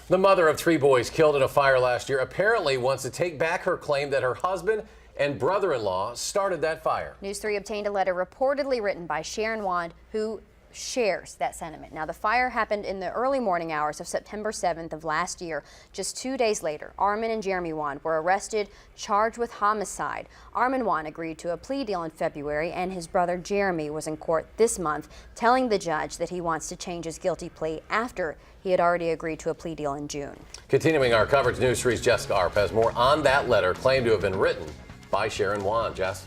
The mother of 3 boys killed in a fire last year apparently wants to take back her claim that her husband and brother-in-law started that fire. News 3 obtained a letter reportedly written by Sharon Wand, who shares that sentiment. Now, the fire happened in the early morning hours of September 7th of last year. Just 2 days later, Armin and Jeremy Wand were arrested, charged with homicide. Armin Wand agreed to a plea deal in February, and his brother Jeremy was in court this month, telling the judge that he wants to change his guilty plea after he had already agreed to a plea deal in June. Continuing our coverage, News 3's Jessica Arp has more on that letter claimed to have been written by Sharon Wand. Jess?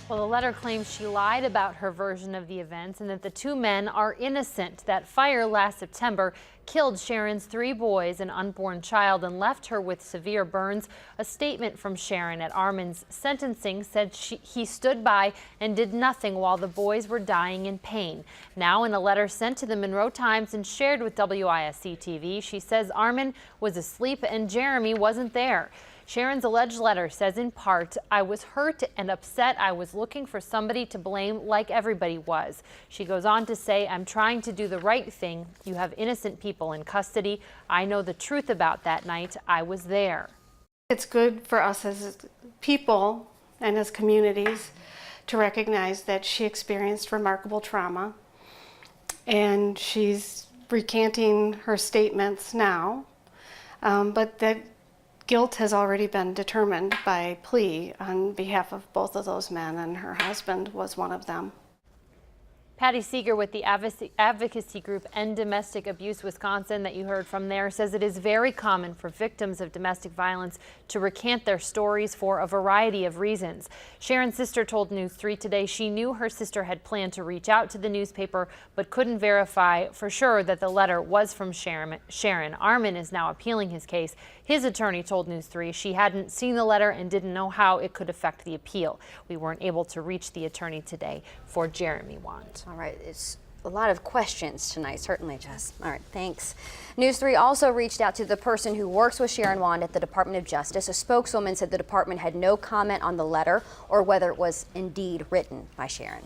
Well, the letter claims she lied about her version of the events and that the 2 men are innocent. That fire last September killed Sharon's 3 boys, an unborn child, and left her with severe burns. A statement from Sharon at Armin's sentencing said he stood by and did nothing while the boys were dying in pain. Now, in a letter sent to the Monroe Times and shared with WISC TV, she says Armin was asleep and Jeremy wasn't there. Sharon's alleged letter says in part, "I was hurt and upset. I was looking for somebody to blame like everybody was." She goes on to say, "I'm trying to do the right thing. You have innocent people in custody. I know the truth about that night. I was there." It's good for us as people and as communities to recognize that she experienced remarkable trauma, and she's recanting her statements now, but that guilt has already been determined by plea on behalf of both of those men, and her husband was one of them. Patty Seeger with the advocacy group End Domestic Abuse Wisconsin that you heard from there says it is very common for victims of domestic violence to recant their stories for a variety of reasons. Sharon's sister told News 3 today she knew her sister had planned to reach out to the newspaper but couldn't verify for sure that the letter was from Sharon. Armin is now appealing his case. His attorney told News 3 she hadn't seen the letter and didn't know how it could affect the appeal. We weren't able to reach the attorney today for Jeremy Wand. All right, it's a lot of questions tonight, certainly, Jess. All right, thanks. News 3 also reached out to the person who works with Sharon Wand at the Department of Justice. A spokeswoman said the department had no comment on the letter or whether it was indeed written by Sharon.